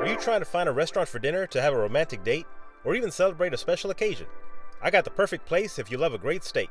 Are you trying to find a restaurant for dinner to have a romantic date, or even celebrate a special occasion? I got the perfect place if you love a great steak.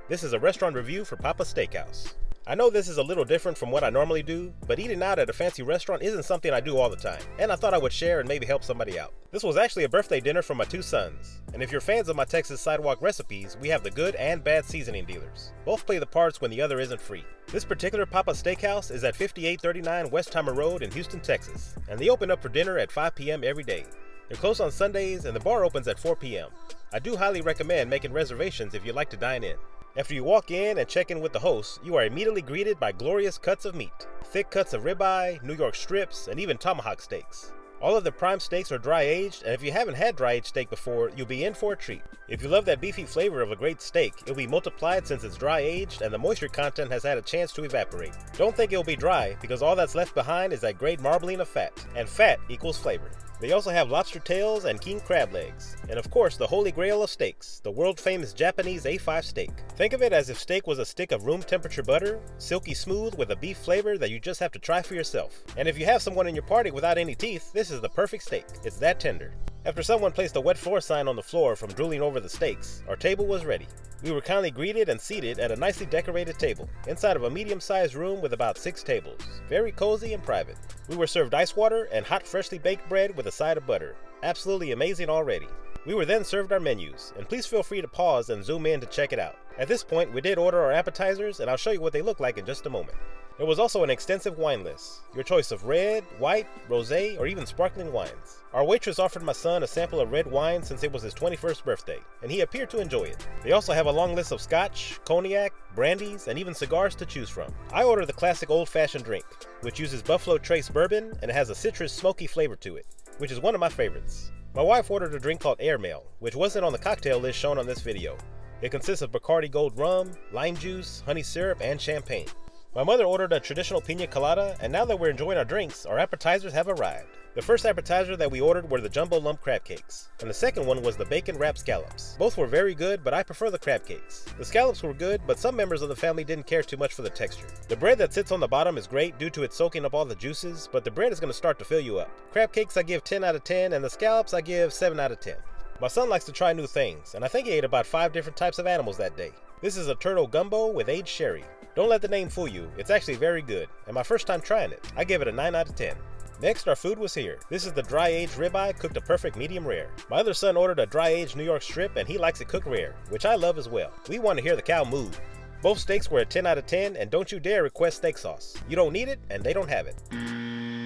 This is a restaurant review for Pappas Steakhouse. I know this is a little different from what I normally do, but eating out at a fancy restaurant isn't something I do all the time, and I thought I would share and maybe help somebody out. This was actually a birthday dinner for my two sons, and if you're fans of my Texas sidewalk recipes, we have the good and bad seasoning dealers. Both play the parts when the other isn't free. This particular Pappas Steakhouse is at 5839 Westheimer Road in Houston, Texas, and they open up for dinner at 5 p.m. every day. They're closed on Sundays, and the bar opens at 4 p.m. I do highly recommend making reservations if you'd like to dine in. After you walk in and check in with the host, you are immediately greeted by glorious cuts of meat. Thick cuts of ribeye, New York strips, and even tomahawk steaks. All of the prime steaks are dry aged, and if you haven't had dry aged steak before, you'll be in for a treat. If you love that beefy flavor of a great steak, it'll be multiplied since it's dry aged and the moisture content has had a chance to evaporate. Don't think it'll be dry, because all that's left behind is that great marbling of fat, and fat equals flavor. They also have lobster tails and king crab legs, and of course the holy grail of steaks, the world famous Japanese A5 steak. Think of it as if steak was a stick of room temperature butter, silky smooth with a beef flavor that you just have to try for yourself. And if you have someone in your party without any teeth, this is the perfect steak. It's that tender. After someone placed a wet floor sign on the floor from drooling over the steaks, our table was ready. We were kindly greeted and seated at a nicely decorated table, inside of a medium-sized room with about 6 tables. Very cozy and private. We were served ice water and hot freshly baked bread with a side of butter. Absolutely amazing already. We were then served our menus, and please feel free to pause and zoom in to check it out. At this point, we did order our appetizers, and I'll show you what they look like in just a moment. There was also an extensive wine list, your choice of red, white, rosé, or even sparkling wines. Our waitress offered my son a sample of red wine since it was his 21st birthday, and he appeared to enjoy it. They also have a long list of scotch, cognac, brandies, and even cigars to choose from. I ordered the classic old-fashioned drink, which uses Buffalo Trace bourbon and it has a citrus smoky flavor to it, which is one of my favorites. My wife ordered a drink called Airmail, which wasn't on the cocktail list shown on this video. It consists of Bacardi Gold rum, lime juice, honey syrup, and champagne. My mother ordered a traditional Pina Colada, and now that we're enjoying our drinks, our appetizers have arrived. The first appetizer that we ordered were the jumbo lump crab cakes, and the second one was the bacon wrapped scallops. Both were very good, but I prefer the crab cakes. The scallops were good, but some members of the family didn't care too much for the texture. The bread that sits on the bottom is great due to it soaking up all the juices, but the bread is going to start to fill you up. Crab cakes I give 10 out of 10, and the scallops I give 7 out of 10. My son likes to try new things, and I think he ate about 5 different types of animals that day. This is a turtle gumbo with aged sherry. Don't let the name fool you, it's actually very good, and my first time trying it. I gave it a 9 out of 10. Next, our food was here. This is the dry-aged ribeye cooked a perfect medium rare. My other son ordered a dry-aged New York strip, and he likes it cooked rare, which I love as well. We want to hear the cow moo. Both steaks were a 10 out of 10, and don't you dare request steak sauce. You don't need it, and they don't have it.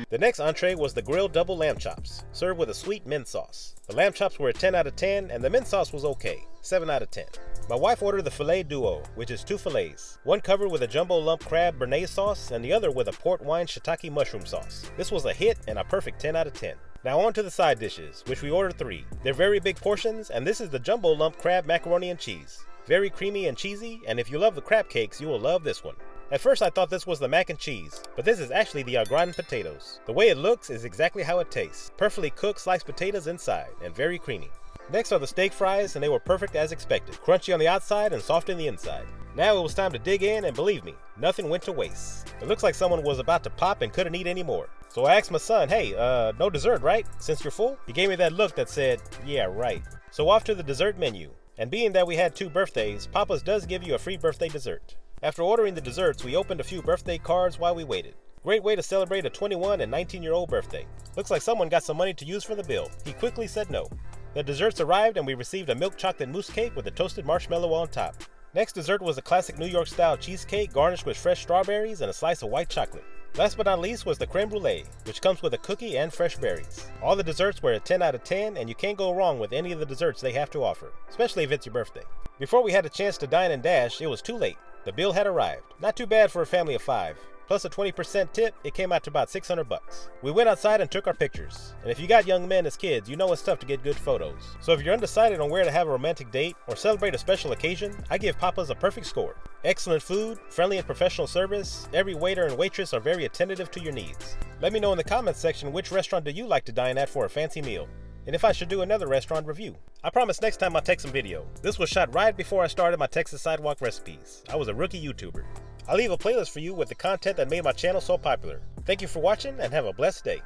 The next entree was the grilled double lamb chops, served with a sweet mint sauce. The lamb chops were a 10 out of 10, and the mint sauce was okay, 7 out of 10. My wife ordered the Filet Duo, which is 2 fillets, one covered with a jumbo lump crab béarnaise sauce, and the other with a port wine shiitake mushroom sauce. This was a hit and a perfect 10 out of 10. Now on to the side dishes, which we ordered 3. They're very big portions, and this is the jumbo lump crab macaroni and cheese. Very creamy and cheesy, and if you love the crab cakes, you will love this one. At first I thought this was the mac and cheese, but this is actually the gratin potatoes. The way it looks is exactly how it tastes. Perfectly cooked sliced potatoes inside, and very creamy. Next are the steak fries, and they were perfect as expected. Crunchy on the outside and soft on the inside. Now it was time to dig in, and believe me, nothing went to waste. It looks like someone was about to pop and couldn't eat anymore. So I asked my son, hey, no dessert, right? Since you're full? He gave me that look that said, yeah, right. So off to the dessert menu. And being that we had 2 birthdays, Pappas does give you a free birthday dessert. After ordering the desserts, we opened a few birthday cards while we waited. Great way to celebrate a 21 and 19-year-old birthday. Looks like someone got some money to use for the bill. He quickly said no. The desserts arrived and we received a milk chocolate mousse cake with a toasted marshmallow on top. Next dessert was a classic New York style cheesecake garnished with fresh strawberries and a slice of white chocolate. Last but not least was the Crème Brulèe, which comes with a cookie and fresh berries. All the desserts were a 10 out of 10, and you can't go wrong with any of the desserts they have to offer, especially if it's your birthday. Before we had a chance to dine and dash, it was too late. The bill had arrived. Not too bad for a family of 5. Plus a 20% tip, it came out to about $600. We went outside and took our pictures. And if you got young men as kids, you know it's tough to get good photos. So if you're undecided on where to have a romantic date or celebrate a special occasion, I give Pappas a perfect score. Excellent food, friendly and professional service, every waiter and waitress are very attentive to your needs. Let me know in the comments section which restaurant do you like to dine at for a fancy meal, and if I should do another restaurant review. I promise next time I'll take some video. This was shot right before I started my Texas sidewalk recipes. I was a rookie YouTuber. I'll leave a playlist for you with the content that made my channel so popular. Thank you for watching and have a blessed day.